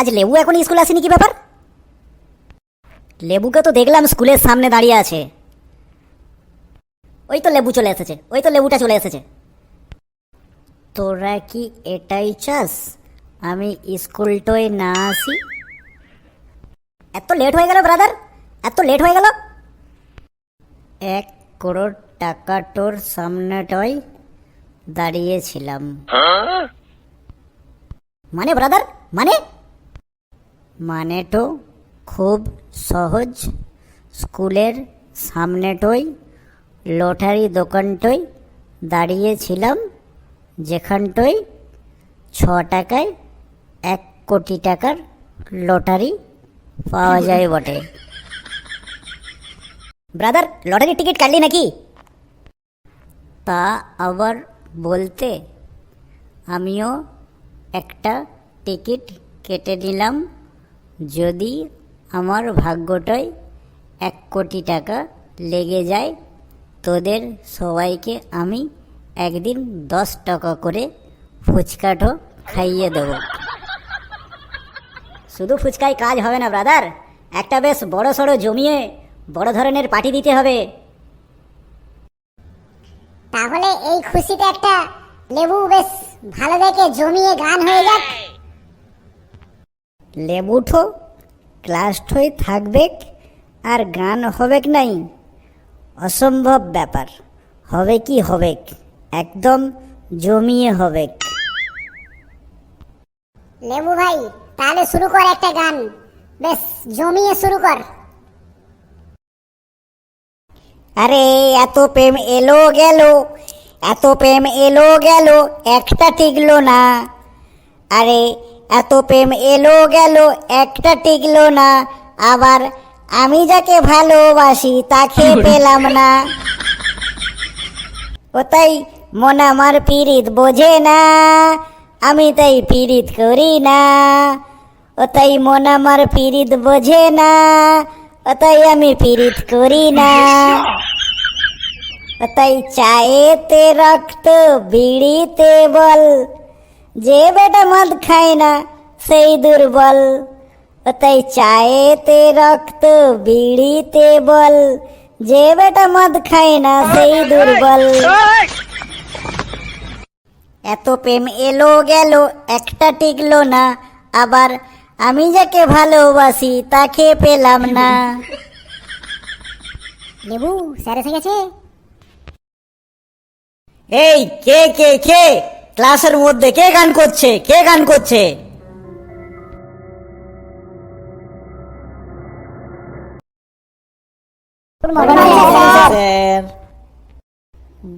আজ লেবু এখন স্কুলে আসেনি, কি ব্যাপার? লেবুকে তো দেখলাম স্কুলের সামনে দাঁড়িয়ে আছে। ওই তো লেবু চলে এসেছে, ওই তো লেবুটা চলে এসেছে। তোরা কি এটাই চাস আমি স্কুলটায় না আসি? এত লেট হয়ে গেল ব্রাদার, এত লেট হয়ে গেল। 1 কোটি টাকা তোর সামনেটাই দাঁড়িয়েছিলাম। মানে ব্রাদার, মানে তো খুব সহজ। স্কুলের সামনেটাই লটারি দোকানটাই দাঁড়িয়েছিলাম, যেখানটায় 6 টাকায় 1 কোটি টাকার লটারি পাওয়া যায় বটে। ব্রাদার, লটারির টিকিট কাটলি নাকি? তা আবার বলতে, আমিও একটা টিকিট কেটে নিলাম। যদি আমার ভাগ্যটায় 1 কোটি টাকা লেগে যায়, তোদের সবাইকে আমি একদিন 10 টাকা করে ফুচকাটো খাইয়ে দেবো। শুধু ফুচকায় কাজ হবে না ব্রাদার, একটা বেশ বড় সড়ো জমিয়ে বড় ধরনের পার্টি দিতে হবে। তাহলে এই খুশিতে একটা লেবু বেশ ভালো দেখে জমিয়ে গান হয়ে যাক। লেবুঠো ক্লাসঠই থাকবে আর গান হবেক নাই? অসম্ভব ব্যাপার। হবে কি হবেক, একদম জমিয়ে হবেক। লেবু ভাই, তাহলে শুরু কর একটা গান, বেশ জমিয়ে শুরু কর। আরে এত প্রেম এলো গেল, এত প্রেম এলো গেল, একটা টিকলো না। আরে এত প্রেম এলো গেল, একটা টিকলো না। আবার আমি যাকে ভালোবাসি তাকে পেলাম না। ও তাই মন আমার পীড়িত বোঝে না, আমি তাই পীড়িত করি না। ও তাই মন আমার পীড়িত বোঝে না, ও তাই আমি পীড়িত করি না। ও তাই চায়েতে রক্ত বিড়িতে বল, যে বেটা মদ খায় না সেই দুর্বল। ও তাই চায়েতে রক্ত বিড়িতে বল, যে বেটা মদ খায় না সেই দুর্বল। এত প্রেম এলো গেল, একটা টিকলো না। আবার আমি যাকে ভালোবাসি তাকে পেলাম না। লেবু স্যার এসে গেছে। এই কে কে কে ক্লাসের মধ্যে কে গান করছে, কে গান করছে? Sir,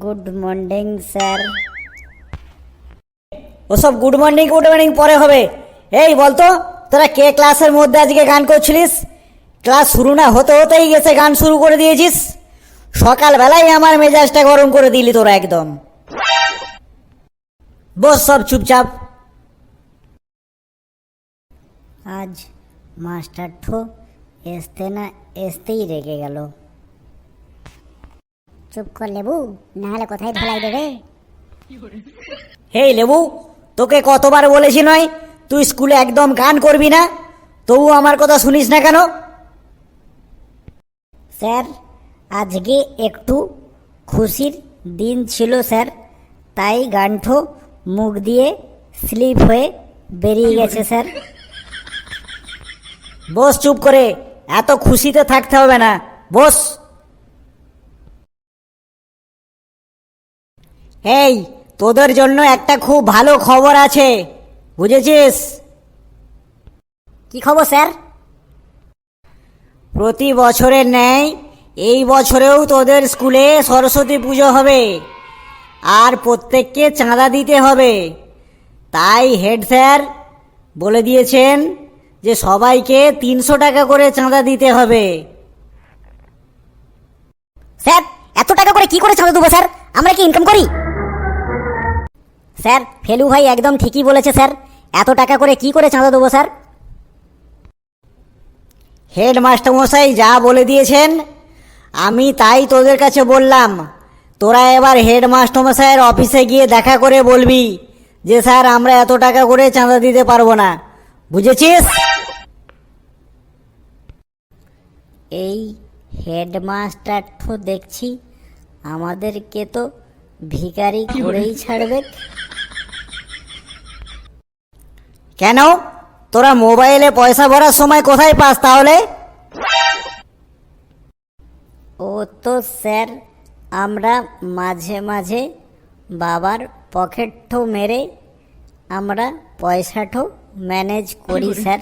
good morning sir. ওসব গুড মর্নিং পরে হবে। এই বলতো, তোরা কে ক্লাসের মধ্যে আজকে গান করছিলিস? ক্লাস শুরু না হতে হতেই গেছে গান শুরু করে দিয়েছিস। সকালবেলায় আমার মেজাজটা গরম করে দিলি তোরা একদম। বস সব চুপচাপ। আজ মাস্টার ঠো আসতে না আসতেই রেগে গেল। চুপ কর লেবু, না হলে কোথায় ধলাই দেবে। হেই লেবু, তোকে কতবার বলেছি নয় তুই স্কুলে একদম গান করবি না, তবু আমার কথা শুনিস না কেন? স্যার, আজকে একটু খুশির দিন ছিল স্যার, তাই গানঠো মুখ দিয়ে স্লিপ হয়ে বেরিয়ে গেছে স্যার। বস চুপ করে, এত খুশিতে থাকতে হবে না, বস। এই তোদের জন্য একটা খুব ভালো খবর আছে, বুঝেছিস? কি খবর স্যার? প্রতি বছরের ন্যায় এই বছরেও তোদের স্কুলে সরস্বতী পুজো হবে, আর প্রত্যেককে চাঁদা দিতে হবে। তাই হেড স্যার বলে দিয়েছেন যে সবাইকে 300 টাকা করে চাঁদা দিতে হবে। স্যার, এত টাকা করে কি করে চাঁদা দেবো স্যার? আমরা কি ইনকাম করি? স্যার, ফেলু ভাই একদম ঠিকই বলেছে স্যার, এত টাকা করে কি করে চাঁদা দেবো স্যার? হেডমাস্টার মশাই যা বলে দিয়েছেন আমি তাই তোদের কাছে বললাম। তোরা এবার হেডমাস্টার মশাইয়ের অফিসে গিয়ে দেখা করে বলবি যে স্যার আমরা এত টাকা করে চাঁদা দিতে পারবো না, বুঝেছিস? এই হেডমাস্টার তো দেখছি আমাদেরকে তো ভিখারি করেই ছাড়বে। কেন, তোরা মোবাইলে পয়সা ভরার সময় কোথায় পাস তাহলে? ও তো স্যার আমরা মাঝে মাঝে বাবার পকেটও মেরে আমরা পয়সাটাও ম্যানেজ করি স্যার।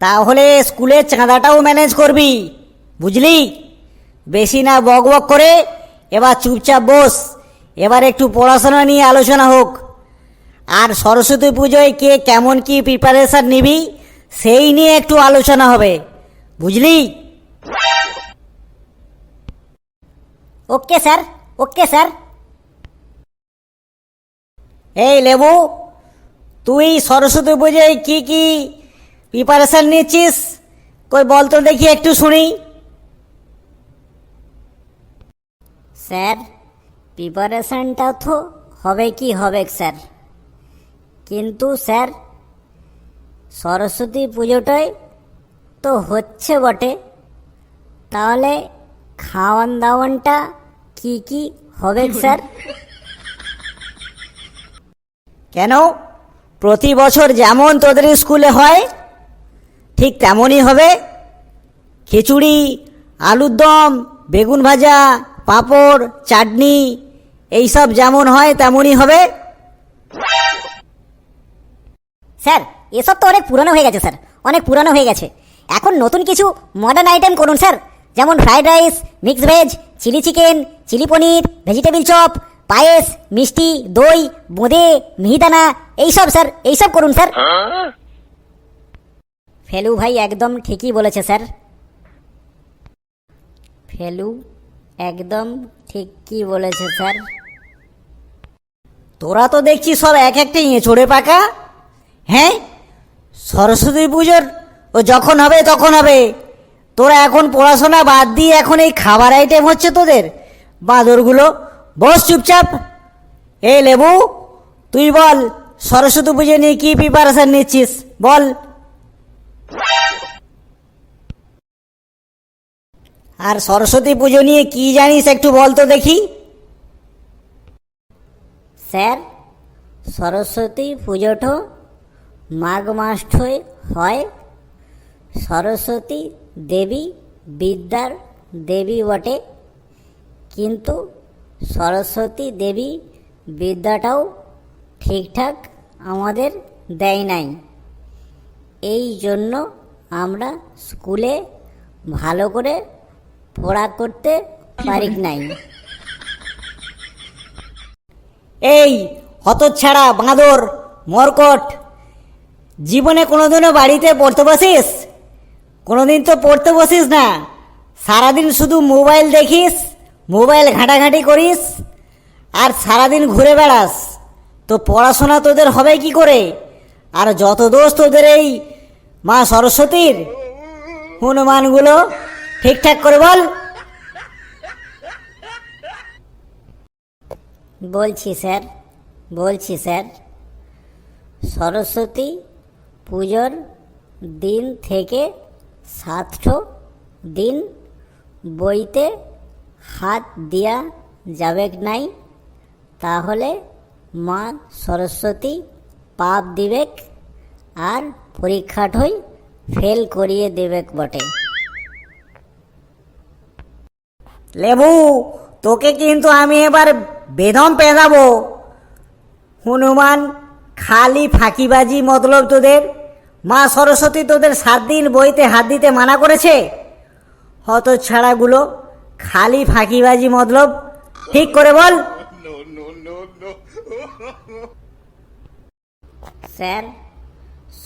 তাহলে স্কুলের চাঁদাটাও ম্যানেজ করবি, বুঝলি? বেশি না বক বক করে এবার চুপচাপ বস। এবার একটু পড়াশোনা নিয়ে আলোচনা হোক। আর সরস্বতী পুজোয় কে কেমন কি প্রিপারেশন নিবি সেই নিয়ে একটু আলোচনা হবে, বুঝলি? Okay sir, okay sir. এই লেবু, তুই সরস্বতী পুজোয় কি কি প্রিপারেশন নিচ্ছিস কই বল তো দেখি, একটু শুনি। স্যার প্রিপারেশনটা তো হবে কি হবে স্যার, কিন্তু স্যার সরস্বতী পুজোটাই তো হচ্ছে বটে, তাহলে খাওয়ান দাওয়ানটা কি কি হবে স্যার? কেন, প্রতি বছর যেমন তোদের স্কুলে হয় ঠিক তেমনই হবে। খিচুড়ি, আলুর দম, বেগুন ভাজা, পাঁপড়, চাটনি এইসব যেমন হয় তেমনই হবে। স্যার এসব তো অনেক পুরনো হয়ে গেছে স্যার, অনেক পুরনো হয়ে গেছে। এখন নতুন কিছু মডার্ন আইটেম করুন স্যার, যেমন fried rice, mixed veg, chilli chicken, chilli paneer, vegetable chop, পায়েস, মিষ্টি, দই, বোঁদে, মিহিদানা এইসব স্যার, এইসব করুন স্যার। ফেলু ভাই একদম ঠিকই বলেছে স্যার, ফেলু একদম ঠিকই বলেছে স্যার। তোরা তো দেখছি সব এক একটা এঁচড়ে পাকা। হ্যাঁ, সরস্বতী পুজোর ও যখন হবে তখন হবে, তোরা এখন পড়াশোনা বাদ দিয়ে এখন এই খাবার আইটেম হচ্ছে তোদের বাঁদরগুলো। বস চুপচাপ। এ লেবু, তুই বল সরস্বতী পুজো নিয়ে কি প্রিপারেশন নিচ্ছিস বল। আর সরস্বতী পুজো নিয়ে কি জানিস একটু বল তো দেখি। স্যার সরস্বতী পুজোটো মাঘ মাসে হয়। সরস্বতী দেবী বিদ্যার দেবী বটে, কিন্তু সরস্বতী দেবী বিদ্যাটাও ঠিকঠাক আমাদের দেয় নাই, এই জন্য আমরা স্কুলে ভালো করে পড়া করতে পারি নাই। এই হতচ্ছাড়া বাঁদর মরকট, জীবনে কোনোদিনও বাড়িতে পড়তে বসিস? কোনোদিন তো পড়তে বসিস না, সারাদিন শুধু মোবাইল দেখিস, মোবাইল ঘাঁটাঘাঁটি করিস আর সারাদিন ঘুরে বেড়াস। তো পড়াশোনা তোদের হবে কি করে? আর যত দোষ তোদের এই মা সরস্বতীর, হনুমানগুলো ঠিকঠাক করে বল। বলছি স্যার, বলছি স্যার, সরস্বতী পুজোর দিন থেকে 7টো দিন বইতে হাত দেওয়া যাবে নাই, তাহলে মা সরস্বতী পাপ দিবেক আর পরীক্ষাটাই ফেল করিয়ে দেবেক বটে। লেবু, তোকে কিন্তু আমি এবার বেদম পেঁদাবো। হনুমান খালি ফাঁকিবাজি মতলব তোদের। মা সরস্বতী তোদের 7 দিন বইতে হাত দিতে মানা করেছে? হতচ্ছাড়াগুলো খালি ফাঁকিবাজি মতলব, ঠিক করে বল। স্যার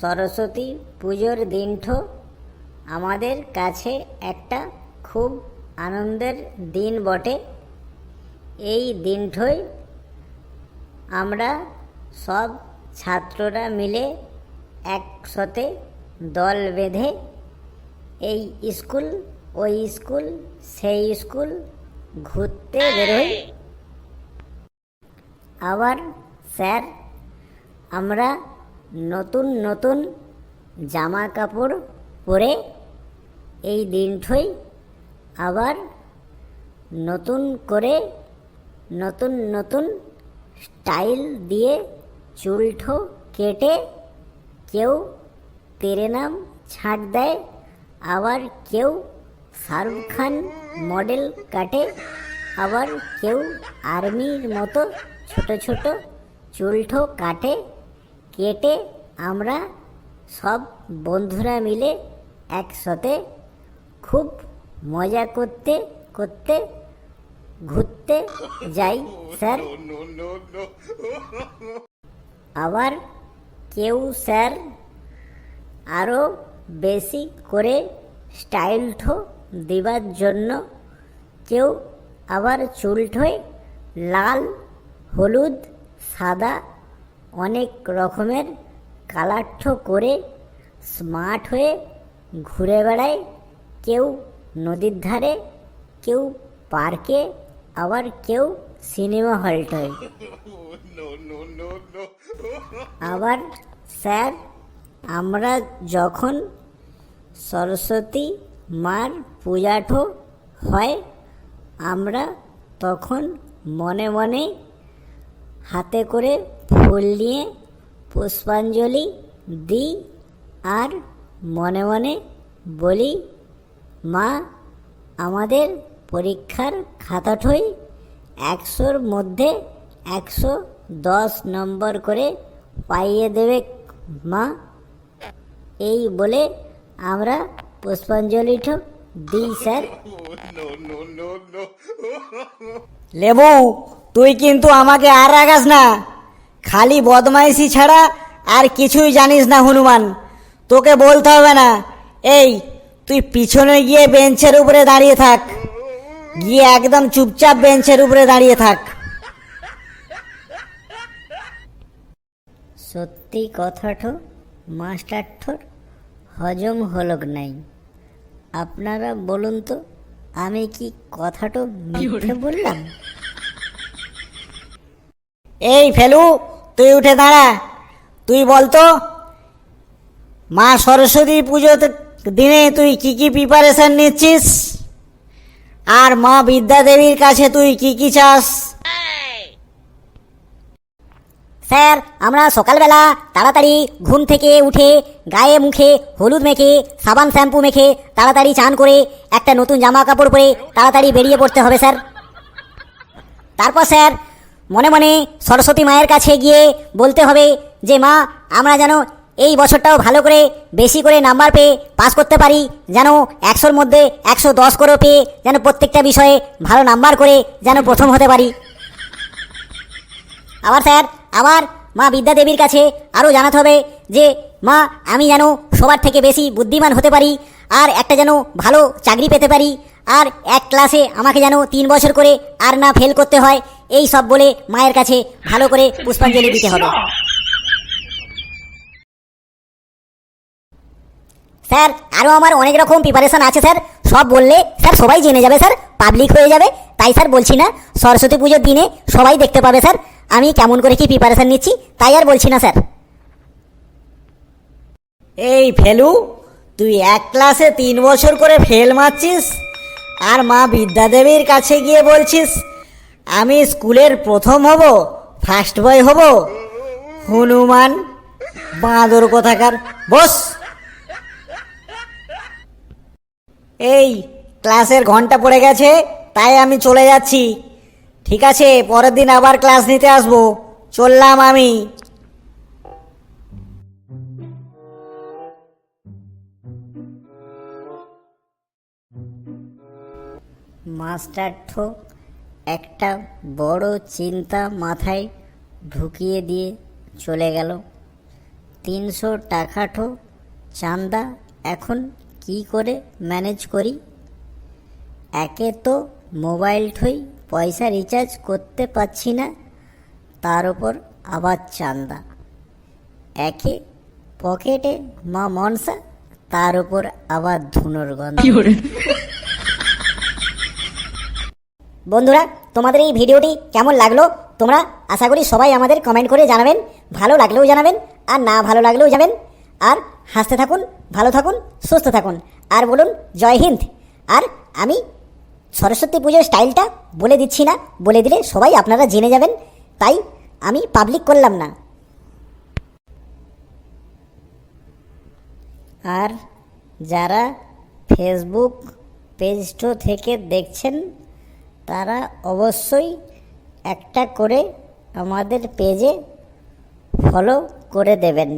সরস্বতী পুজোর দিনটো আমাদের কাছে একটা খুব আনন্দের দিন বটে। এই দিনটোই আমরা সব ছাত্ররা মিলে একসাথে দল বেঁধে এই স্কুল ওই স্কুল সেই স্কুল ঘুরতে বেরোই। আবার স্যার আমরা নতুন নতুন জামা কাপড় পরে এই দিনঠই আবার নতুন করে নতুন নতুন স্টাইল দিয়ে চুলঠো কেটে কেউ তেরে নাম ছাঁট দেয়, আবার কেউ শাহরুখ খান মডেল কাটে, আবার কেউ আর্মির মতো ছোট ছোট চুলঠো কাটে। কেটে আমরা সব বন্ধুরা মিলে একসাথে খুব মজা করতে করতে ঘুরতে যাই স্যার। আবার কেউ স্যার আরও বেশি করে স্টাইলঠো দেবার জন্য কেউ আবার চুলঠোয় লাল, হলুদ, সাদা অনেক রকমের কালারঠো করে স্মার্ট হয়ে ঘুরে বেড়ায়। কেউ নদীর ধারে, কেউ পার্কে, আবার কেউ সিনেমা হলটায়। আবার স্যার আমরা যখন সরস্বতী মার পূজাঠো হয় আমরা তখন মনে মনে হাতে করে ফুল নিয়ে পুষ্পাঞ্জলি দিই আর মনে মনে বলি, মা আমাদের পরীক্ষার খাতাঠই 100-র মধ্যে 110 নম্বর করে পাইয়ে দেবে মা। এই বলে আমরা পুষ্পাঞ্জলিঠো দিই স্যার। লেবু, তুই কিন্তু আমাকে আর রাগাস না। খালি বদমাইশি ছাড়া আর কিছুই জানিস না হনুমান, তোকে বলতে হবে না। এই তুই পিছনে গিয়ে বেঞ্চের উপরে দাঁড়িয়ে থাক, গিয়ে একদম চুপচাপ বেঞ্চের উপরে দাঁড়িয়ে থাক। সত্যি কথাঠো মাস্টারঠোর হজম হলক নাই। আপনারা বলুন তো আমি কি কথাটো মিথ্যে বললাম? এই ফেলু, তুই উঠে দাঁড়া। তুই বলতো মা সরস্বতী পুজোর দিনে তুই কি কি প্রিপারেশন নিচ্ছিস, আর মা বিদ্যা দেবীর কাছে তুই কি কি চাস? স্যার আমরা সকালবেলা তাড়াতাড়ি ঘুম থেকে উঠে গায়ে মুখে হলুদ মেখে সাবান শ্যাম্পু মেখে তাড়াতাড়ি চান করে একটা নতুন জামা কাপড় পরে তাড়াতাড়ি বেরিয়ে পড়তে হবে স্যার। তারপর স্যার মনে মনে সরস্বতী মায়ের কাছে গিয়ে বলতে হবে যে মা আমরা যেন এই বছরটাও ভালো করে বেশি করে নাম্বার পেয়ে পাস করতে পারি, যেন 100-র মধ্যে 110 করে পেয়ে যেন প্রত্যেকটা বিষয়ে ভালো নাম্বার করে যেন প্রথম হতে পারি। আবার স্যার আবার মা বিদ্যা দেবীর কাছে আরও জানাতে হবে যে মা আমি যেন সবার থেকে বেশি বুদ্ধিমান হতে পারি, আর একটা যেন ভালো চাকরি পেতে পারি, আর এক ক্লাসে আমাকে যেন 3 বছর করে আর না ফেল করতে হয়। এই সব বলে মায়ের কাছে ভালো করে পুষ্পাঞ্জলি দিতে হবে। স্যার আরও আমার অনেক রকম প্রিপারেশন আছে স্যার, সব বললে স্যার সবাই জেনে যাবে স্যার, পাবলিক হয়ে যাবে। তাই স্যার বলছি না, সরস্বতী পুজোর দিনে সবাই দেখতে পাবে স্যার আমি কেমন করে কি প্রিপারেশন নিচ্ছি, তাই আর বলছি না স্যার। এই ফেলু, তুই এক ক্লাসে 3 বছর করে ফেল মারছিস, আর মা বিদ্যা দেবীর কাছে গিয়ে বলছিস আমি স্কুলের প্রথম হব, ফার্স্ট বয় হব। হনুমান বাঁদর কোথাকার, বস। এই ক্লাসের ঘন্টা পড়ে গেছে, তাই আমি চলে যাচ্ছি। ঠিক আছে, পরের দিন আবার ক্লাস নিতে আসবো। চললাম আমি। মাস্টারঠো একটা বড় চিন্তা মাথায় ঢুকিয়ে দিয়ে চলে গেল। 300 টাকাঠো চাঁদা এখন কি করে ম্যানেজ করি? একে তো মোবাইল ঠই পয়সা রিচার্জ করতে পারছি না, তার উপর আবার চাঁদা। একে পকেটে মা মনসা, তার উপর আবার ধুনোর গন্ধ। বন্ধুরা তোমাদের এই ভিডিওটি কেমন লাগলো তোমরা আশা করি সবাই আমাদের কমেন্ট করে জানাবেন, ভালো লাগলেও জানাবেন আর না ভালো লাগলেও জানাবেন। আর হাসতে থাকুন, ভালো থাকুন, সুস্থ থাকুন, আর বলুন জয় হিন্দ। আর আমি সরস্বতী পুজোর স্টাইলটা বলে দিচ্ছি না, বলে দিলে সবাই আপনারা জেনে যাবেন, তাই আমি পাবলিক করলাম না। আর যারা ফেসবুক পেজটা থেকে দেখছেন তারা অবশ্যই একটা করে আমাদের পেজে ফলো করে দেবেন।